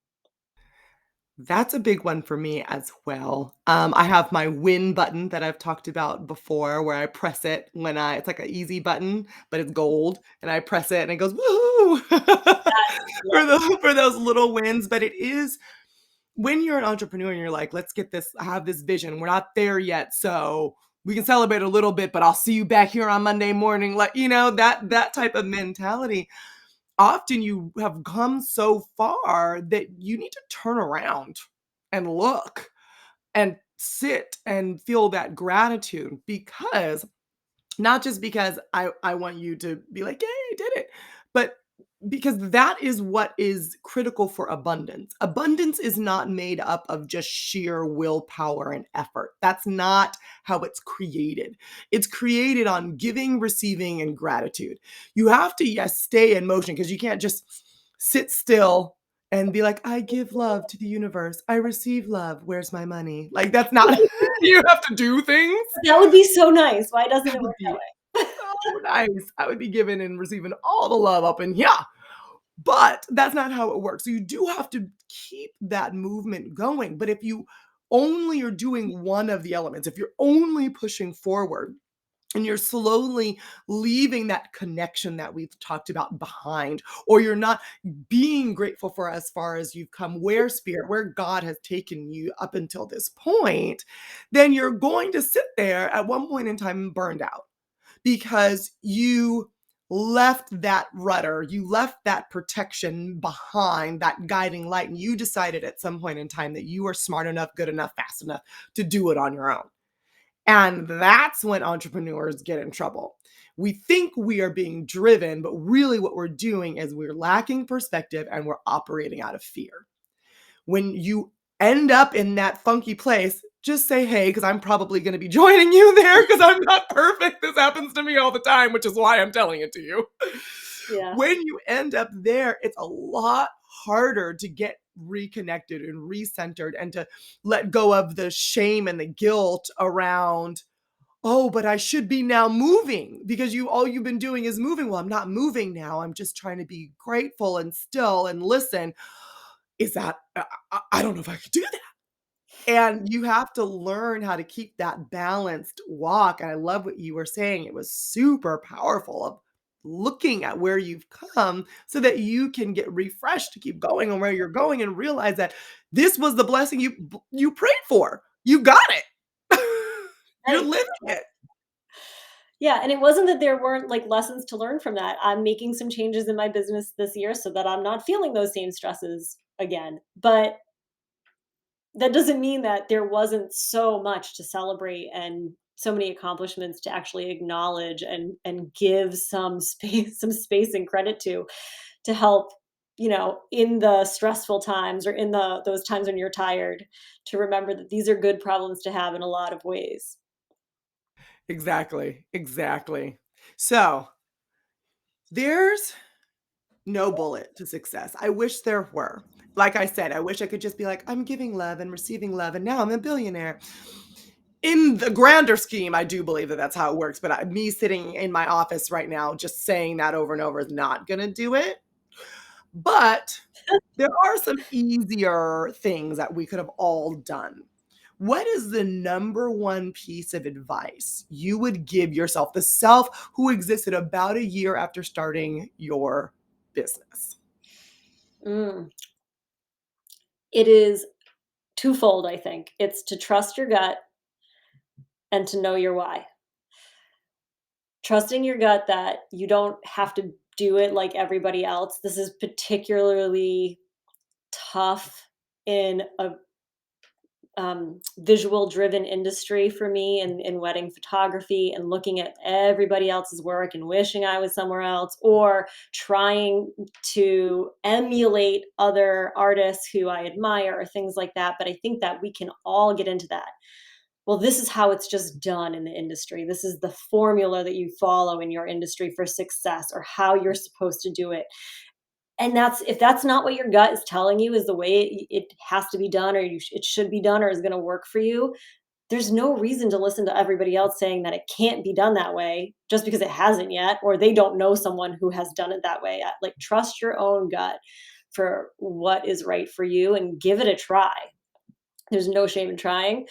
[SPEAKER 1] That's a big one for me as well. I have my win button that I've talked about before where I press it when it's like an easy button, but it's gold, and I press it and it goes, "Woohoo!"
[SPEAKER 3] Yeah.
[SPEAKER 1] For those little wins, but it is when you're an entrepreneur and you're like, "Let's get this I have this vision. We're not there yet, so we can celebrate a little bit, but I'll see you back here on Monday morning." Like, that type of mentality. Often you have come so far that you need to turn around and look and sit and feel that gratitude because not just because I want you to be like, "Yay, I did it," but because that is what is critical for abundance. Abundance is not made up of just sheer willpower and effort. That's not how it's created. It's created on giving, receiving, and gratitude. You have to, yes, stay in motion because you can't just sit still and be like, "I give love to the universe. I receive love. Where's my money?" Like, that's not you have to do things.
[SPEAKER 3] That would be so nice. Why doesn't
[SPEAKER 1] That
[SPEAKER 3] it
[SPEAKER 1] would
[SPEAKER 3] work that
[SPEAKER 1] be
[SPEAKER 3] way?
[SPEAKER 1] so nice. I would be giving and receiving all the love up in here. But that's not how it works. So you do have to keep that movement going. But if you only are doing one of the elements, if you're only pushing forward and you're slowly leaving that connection that we've talked about behind, or you're not being grateful for as far as you've come, where God has taken you up until this point, then you're going to sit there at one point in time burned out because you left that rudder, you left that protection behind, that guiding light, and you decided at some point in time that you are smart enough, good enough, fast enough to do it on your own. And that's when entrepreneurs get in trouble. We think we are being driven, but really what we're doing is we're lacking perspective and we're operating out of fear. When you end up in that funky place, just say, "Hey," because I'm probably going to be joining you there because I'm not perfect. This happens to me all the time, which is why I'm telling it to you.
[SPEAKER 3] Yeah.
[SPEAKER 1] When you end up there, it's a lot harder to get reconnected and recentered and to let go of the shame and the guilt around, "Oh, but I should be now moving," because all you've been doing is moving. "Well, I'm not moving now. I'm just trying to be grateful and still and listen." Is that I don't know if I could do that. And you have to learn how to keep that balanced walk, and I love what you were saying. It was super powerful of looking at where you've come so that you can get refreshed to keep going on where you're going and realize that this was the blessing you prayed for. You got it. You're
[SPEAKER 3] Right.
[SPEAKER 1] living it.
[SPEAKER 3] Yeah, and it wasn't that there weren't, like, lessons to learn from that. I'm making some changes in my business this year so that I'm not feeling those same stresses again, but that doesn't mean that there wasn't so much to celebrate and so many accomplishments to actually acknowledge and give some space some space and credit to help, in the stressful times or in those times when you're tired, to remember that these are good problems to have in a lot of ways.
[SPEAKER 1] Exactly, exactly. So, there's no bullet to success. I wish there were. Like I said, I wish I could just be like, "I'm giving love and receiving love, and now I'm a billionaire." In the grander scheme, I do believe that that's how it works, but me sitting in my office right now just saying that over and over is not gonna do it. But there are some easier things that we could have all done. What is the number one piece of advice you would give yourself, the self who existed about a year after starting your business?
[SPEAKER 3] Mm. It is twofold, I think. It's to trust your gut and to know your why. Trusting your gut that you don't have to do it like everybody else. This is particularly tough in a visual driven industry for me in wedding photography, and looking at everybody else's work and wishing I was somewhere else, or trying to emulate other artists who I admire or things like that. But I think that we can all get into that. Well, this is how it's just done in the industry. This is the formula that you follow in your industry for success, or how you're supposed to do it. And if that's not what your gut is telling you is the way it has to be done, or it should be done, or is going to work for you, there's no reason to listen to everybody else saying that it can't be done that way just because it hasn't yet, or they don't know someone who has done it that way. Like, trust your own gut. for what is right for you and give it a try. There's no shame in trying.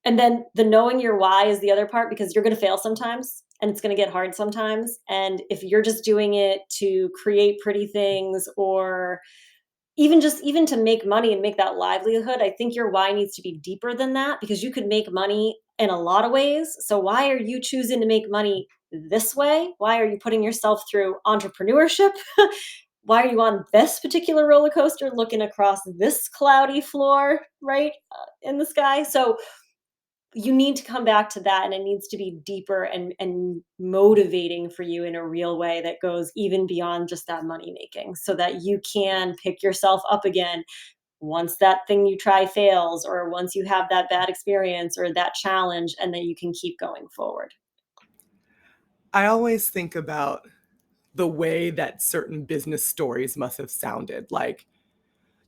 [SPEAKER 3] And then the knowing your why is the other part, because you're going to fail sometimes and it's going to get hard sometimes. And if you're just doing it to create pretty things, or even to make money and make that livelihood, I think your why needs to be deeper than that, because you could make money in a lot of ways. So why are you choosing to make money this way? Why are you putting yourself through entrepreneurship? Why are you on this particular roller coaster looking across this cloudy floor, right, in the sky? So you need to come back to that, and it needs to be deeper and motivating for you in a real way that goes even beyond just that money making, so that you can pick yourself up again once that thing you try fails, or once you have that bad experience or that challenge, and then you can keep going forward.
[SPEAKER 1] I always think about the way that certain business stories must have sounded. Like,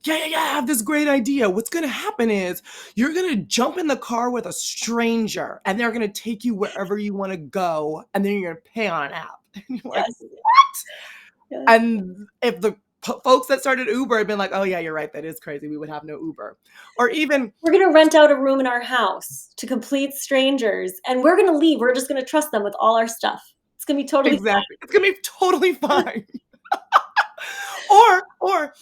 [SPEAKER 1] yeah, yeah, yeah, I have this great idea. What's going to happen is you're going to jump in the car with a stranger and they're going to take you wherever you want to go. And then you're going to pay on an app. And you're like,
[SPEAKER 3] Yes.
[SPEAKER 1] what?
[SPEAKER 3] Yes.
[SPEAKER 1] And if the folks that started Uber had been like, oh, yeah, you're right. That is crazy. We would have no Uber. Or even,
[SPEAKER 3] We're going to rent out a room in our house to complete strangers, and we're going to leave. We're just going to trust them with all our stuff. It's going to be totally
[SPEAKER 1] exactly, it's going to be totally fine. Or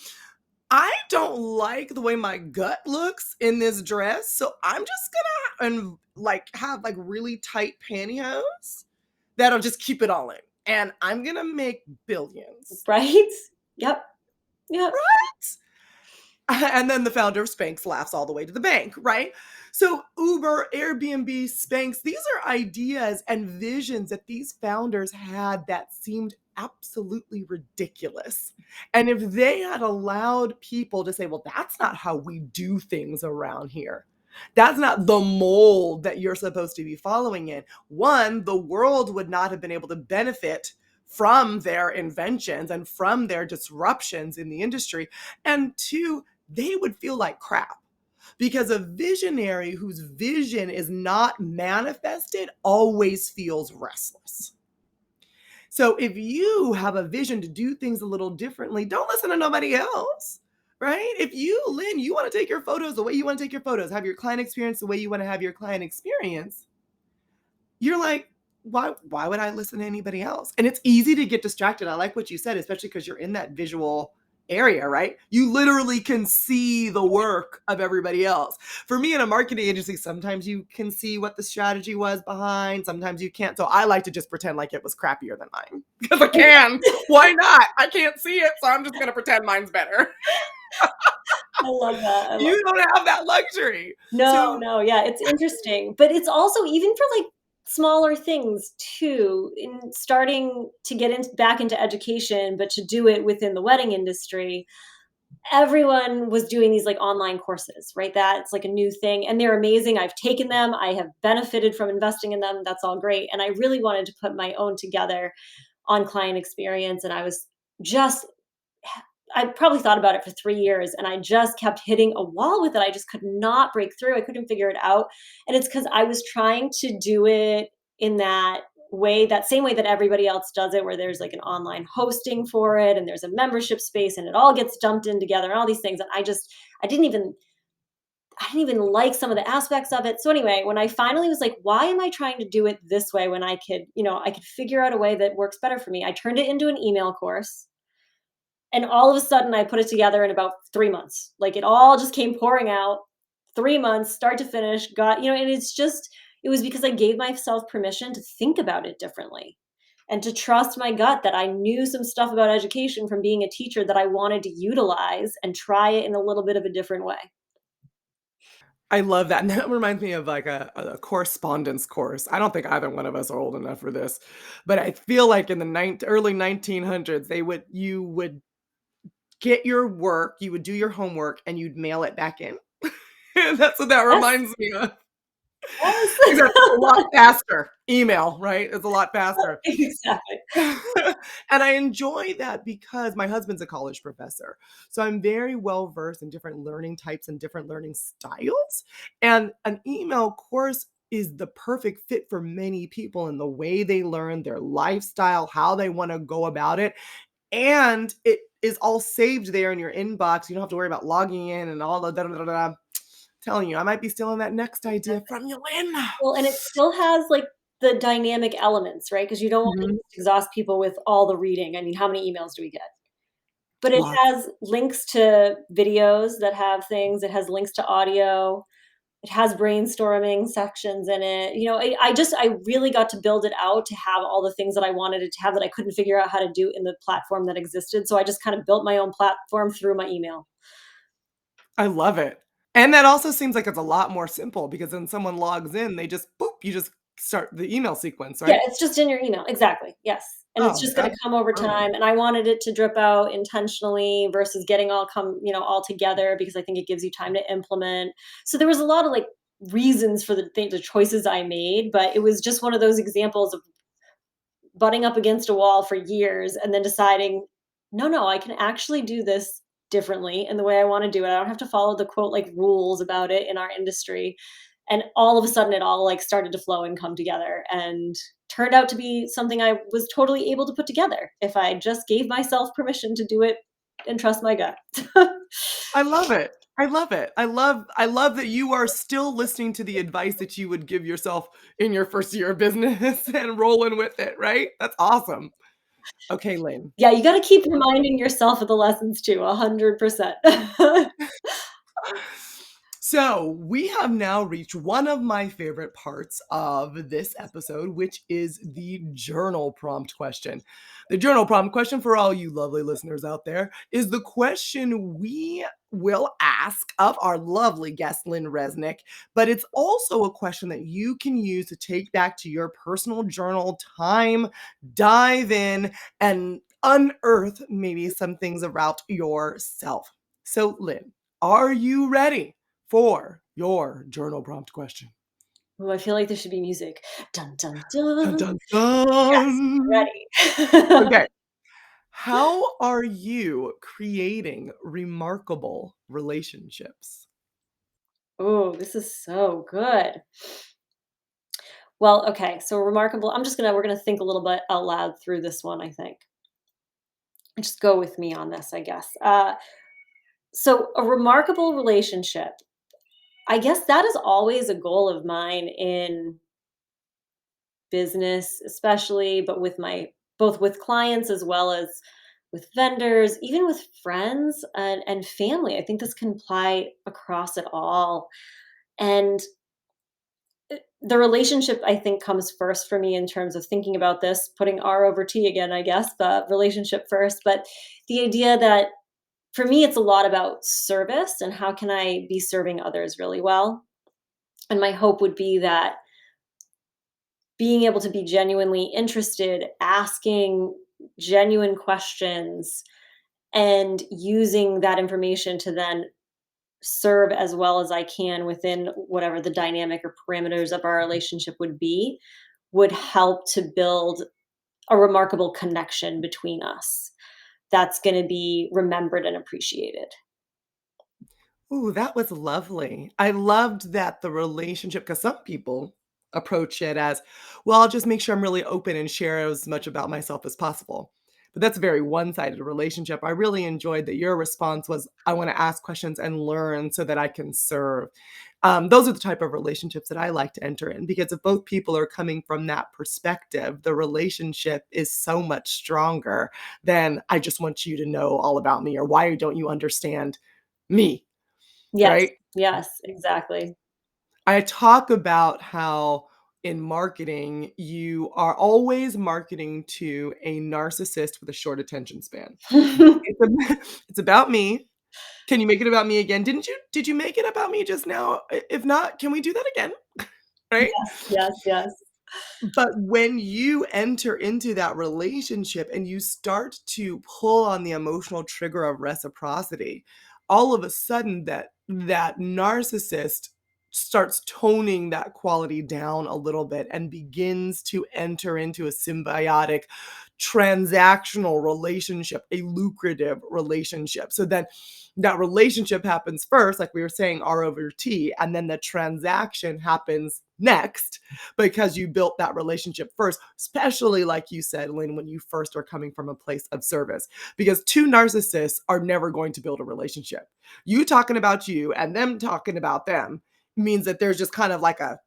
[SPEAKER 1] I don't like the way my gut looks in this dress, so I'm just gonna and like have like really tight pantyhose that'll just keep it all in, and I'm gonna make billions.
[SPEAKER 3] right. Yep. Yep.
[SPEAKER 1] And then the founder of Spanx laughs all the way to the bank, right? So Uber, Airbnb, Spanx, these are ideas and visions that these founders had that seemed absolutely ridiculous. And if they had allowed people to say, well, that's not how we do things around here. That's not the mold that you're supposed to be following in. One, the world would not have been able to benefit from their inventions and from their disruptions in the industry. And two, they would feel like crap, because a visionary whose vision is not manifested always feels restless. So if you have a vision to do things a little differently, don't listen to nobody else, right? If you, Lynn, you want to take your photos the way you want to take your photos, have your client experience the way you want to have your client experience, you're like, why would I listen to anybody else? And it's easy to get distracted. I like what you said, especially because you're in that visual area, right? You literally can see the work of everybody else. For me in a marketing agency, sometimes you can see what the strategy was behind, sometimes you can't. So I like to just pretend like it was crappier than mine because I can. Why not? I can't see it, so I'm just going to pretend mine's better.
[SPEAKER 3] I love that. I love
[SPEAKER 1] You don't have that luxury.
[SPEAKER 3] No,
[SPEAKER 1] So
[SPEAKER 3] no, yeah, it's interesting, but it's also even for, like, smaller things too, in starting to get back into education, but to do it within the wedding industry. Everyone was doing these, like, online courses, right? That's, like, a new thing, and they're amazing. I've taken them, I have benefited from investing in them, that's all great, and I really wanted to put my own together on client experience, and I was just I probably thought about it for 3 years, and I just kept hitting a wall with it. I just could not break through. I couldn't figure it out, and it's because I was trying to do it in that way, that same way that everybody else does it, where there's, like, an online hosting for it, and there's a membership space, and it all gets dumped in together, and all these things, and I didn't even I didn't even like some of the aspects of it. So anyway, when I finally was like, "Why am I trying to do it this way when I could, I could figure out a way that works better for me?" I turned it into an email course, and all of a sudden, I put it together in about 3 months. Like, it all just came pouring out, 3 months, start to finish, and it was because I gave myself permission to think about it differently and to trust my gut that I knew some stuff about education from being a teacher that I wanted to utilize and try it in a little bit of a different way.
[SPEAKER 1] I love that, and that reminds me of, like, a correspondence course. I don't think either one of us are old enough for this, but I feel like in the early 1900s, you would get your work, you would do your homework, and you'd mail it back in. And that's what that
[SPEAKER 3] Yes,
[SPEAKER 1] reminds me of. Except
[SPEAKER 3] yes.
[SPEAKER 1] it's a lot faster. Email, right? It's a lot faster.
[SPEAKER 3] Exactly.
[SPEAKER 1] And I enjoy that because my husband's a college professor. So I'm very well versed in different learning types and different learning styles. And an email course is the perfect fit for many people in the way they learn, their lifestyle, how they want to go about it. and it is all saved there in your inbox. You don't have to worry about logging in and all the da da da da. Telling you, I might be stealing that next idea from you, Lynn.
[SPEAKER 3] Well, and it still has, like, the dynamic elements, right? Because you don't wanna
[SPEAKER 1] Mhm.
[SPEAKER 3] just exhaust people with all the reading. I mean, how many emails do we get? But it
[SPEAKER 1] Lots.
[SPEAKER 3] has links to videos that have things, it has links to audio, it has brainstorming sections in it. I really got to build it out to have all the things that I wanted it to have that I couldn't figure out how to do in the platform that existed, so I just kind of built my own platform through my email.
[SPEAKER 1] I love it. And that also seems like it's a lot more simple because when someone logs in, they just boop, you just start the email sequence,
[SPEAKER 3] Yeah,
[SPEAKER 1] right?
[SPEAKER 3] it's just in your email, exactly, yes, and it's
[SPEAKER 1] Oh,
[SPEAKER 3] just gonna
[SPEAKER 1] that's
[SPEAKER 3] come over
[SPEAKER 1] brilliant.
[SPEAKER 3] time, and I wanted it to drip out intentionally versus getting all together because I think it gives you time to implement. So there was a lot of, like, reasons for the choices I made, but it was just one of those examples of butting up against a wall for years and then deciding, "No, no, I can actually do this differently in the way I wanna do it. I don't have to follow the quote, like, rules about it in our industry." And all of a sudden, it all, like, started to flow and come together and turned out to be something I was totally able to put together if I just gave myself permission to do it and trust my gut.
[SPEAKER 1] I love it. I love it. I love that you are still listening to the advice that you would give yourself in your first year of business and rolling with it, right? That's awesome. Okay, Lynn.
[SPEAKER 3] Yeah, you gotta keep reminding yourself of the lessons too, 100%.
[SPEAKER 1] So, we have now reached one of my favorite parts of this episode, which is the journal prompt question. The journal prompt question, for all you lovely listeners out there, is the question we will ask of our lovely guest, Lynne Reznick, but it's also a question that you can use to take back to your personal journal time, dive in, and unearth maybe some things about yourself. So, Lynn, are you ready for your journal prompt question?
[SPEAKER 3] Ooh, I feel like there should be music. Dun, dun,
[SPEAKER 1] Dun,
[SPEAKER 3] dun.
[SPEAKER 1] dun,
[SPEAKER 3] Yes,
[SPEAKER 1] dun.
[SPEAKER 3] ready.
[SPEAKER 1] Okay. How are you creating remarkable relationships?
[SPEAKER 3] Oh, this is so good. Well, okay, so remarkable. We're gonna think a little bit out loud through this one, I think. Just go with me on this, I guess. So a remarkable relationship. I guess that is always a goal of mine in business, especially, but with my both with clients as well as with vendors, even with friends and family. I think this can apply across it all. And the relationship, I think, comes first for me in terms of thinking about this, putting R over T again, I guess, but relationship first. But the idea that for me, it's a lot about service and how can I be serving others really well. And my hope would be that being able to be genuinely interested, asking genuine questions, and using that information to then serve as well as I can within whatever the dynamic or parameters of our relationship would be, would help to build a remarkable connection between us that's going to be remembered and appreciated.
[SPEAKER 1] Ooh, that was lovely. I loved that the relationship, because some people approach it as, well, I'll just make sure I'm really open and share as much about myself as possible. But that's a very one-sided relationship. I really enjoyed that your response was, I want to ask questions and learn so that I can serve. Those are the type of relationships that I like to enter in because if both people are coming from that perspective, the relationship is so much stronger than I just want you to know all about me or why don't you understand me,
[SPEAKER 3] Yes,
[SPEAKER 1] right?
[SPEAKER 3] yes, exactly.
[SPEAKER 1] I talk about how in marketing, you are always marketing to a narcissist with a short attention span. It's ab it's about me. Can you make it about me again? Did you make it about me just now? If not, can we do that again? Right?
[SPEAKER 3] Yes, yes, yes.
[SPEAKER 1] But when you enter into that relationship and you start to pull on the emotional trigger of reciprocity, all of a sudden that narcissist starts toning that quality down a little bit and begins to enter into a symbiotic transactional relationship, a lucrative relationship. So then that relationship happens first, like we were saying, R over T, and then the transaction happens next because you built that relationship first, especially like you said, Lynn, when you first are coming from a place of service. Because two narcissists are never going to build a relationship. You talking about you and them talking about them means that there's just kind of like a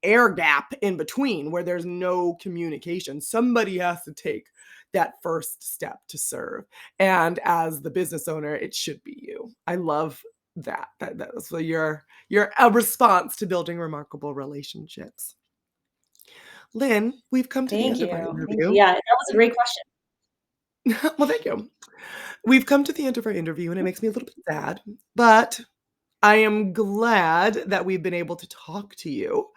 [SPEAKER 1] air gap in between where there's no communication. Somebody has to take that first step to serve. And as the business owner, it should be you. I love that. So you're a response to building remarkable relationships. Lynn, we've come to the
[SPEAKER 3] Thank
[SPEAKER 1] end of our
[SPEAKER 3] you. Thank you.
[SPEAKER 1] interview.
[SPEAKER 3] Yeah, that was a great question.
[SPEAKER 1] Well, thank you. We've come to the end of our interview, and it makes me a little bit sad, but I am glad that we've been able to talk to you.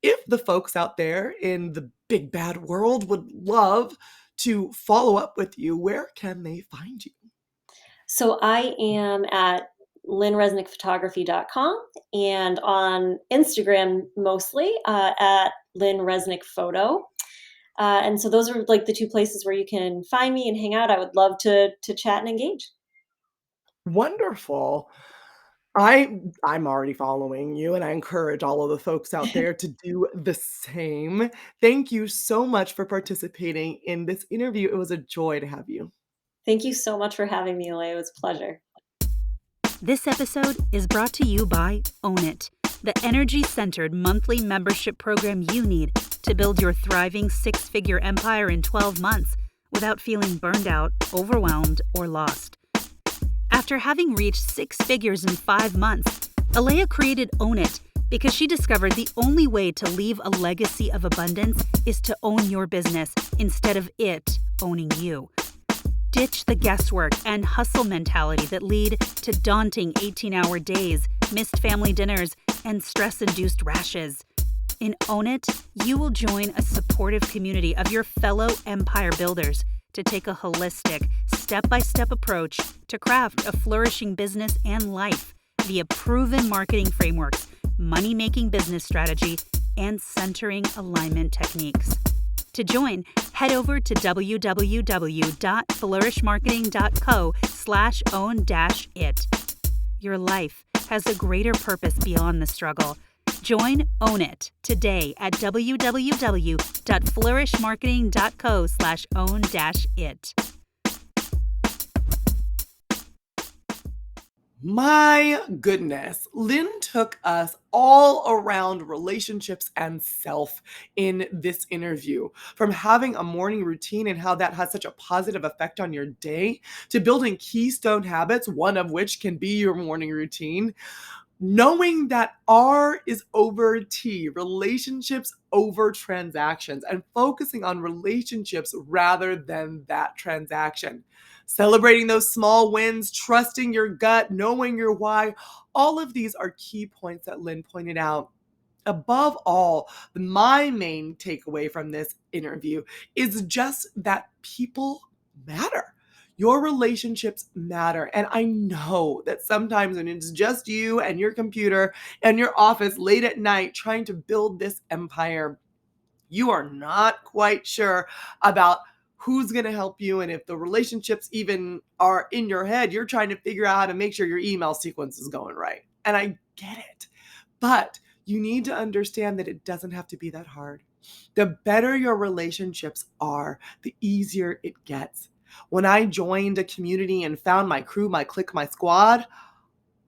[SPEAKER 1] If the folks out there in the big bad world would love to follow up with you, where can they find you?
[SPEAKER 3] So I am at LynneReznickPhotography.com and on Instagram mostly at Lynne Reznick Photo. And so those are like the two places where you can find me and hang out. I would love to chat and engage.
[SPEAKER 1] Wonderful. I'm already following you, and I encourage all of the folks out there to do the same. Thank you so much for participating in this interview. It was a joy to have you.
[SPEAKER 3] Thank you so much for having me, Alea. It was a pleasure.
[SPEAKER 2] This episode is brought to you by Own It, the energy-centered monthly membership program you need to build your thriving six-figure empire in 12 months without feeling burned out, overwhelmed, or lost. After having reached six figures in 5 months, Alea created Own It because she discovered the only way to leave a legacy of abundance is to own your business instead of it owning you. Ditch the guesswork and hustle mentality that lead to daunting 18-hour days, missed family dinners, and stress-induced rashes. In Own It, you will join a supportive community of your fellow empire builders to take a holistic, step-by-step approach to craft a flourishing business and life via proven marketing frameworks, money-making business strategy, and centering alignment techniques. To join, head over to www.flourishmarketing.co/own-it. Your life has a greater purpose beyond the struggle. Join Own It today at www.flourishmarketing.co/own-it.
[SPEAKER 1] My goodness, Lynn took us all around relationships and self in this interview. From having a morning routine and how that has such a positive effect on your day, to building keystone habits, one of which can be your morning routine. Knowing that R is over T, relationships over transactions, and focusing on relationships rather than that transaction. Celebrating those small wins, trusting your gut, knowing your why. All of these are key points that Lynn pointed out. Above all, my main takeaway from this interview is just that people matter. Your relationships matter. And I know that sometimes when it's just you and your computer and your office late at night trying to build this empire, you are not quite sure about who's going to help you. And if the relationships even are in your head, you're trying to figure out how to make sure your email sequence is going right. And I get it. But you need to understand that it doesn't have to be that hard. The better your relationships are, the easier it gets. When I joined a community and found my crew, my clique, my squad,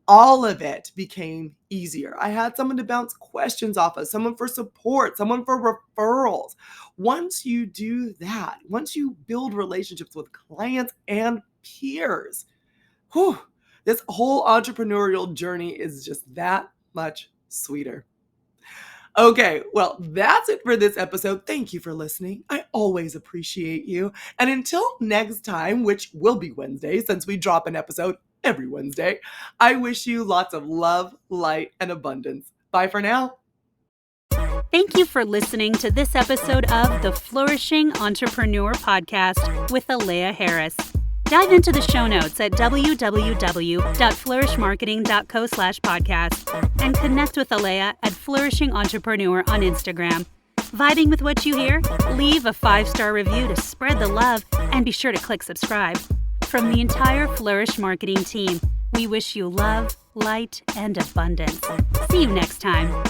[SPEAKER 1] all of it became easier. I had someone to bounce questions off of, someone for support, someone for referrals. Once you do that, once you build relationships with clients and peers, this whole entrepreneurial journey is just that much sweeter. Okay, well, that's it for this episode. Thank you for listening. I always appreciate you. And until next time, which will be Wednesday, since we drop an episode every Wednesday, I wish you lots of love, light, and abundance. Bye for now.
[SPEAKER 2] Thank you for listening to this episode of the Flourishing Entrepreneur Podcast with Alea Harris. Dive into the show notes at www.flourishmarketing.co/podcast and connect with Alea at Flourishing Entrepreneur on Instagram. Vibing with what you hear? Leave a 5-star review to spread the love, and be sure to click subscribe. From the entire Flourish marketing team, we wish you love, light, and abundance. See you next time.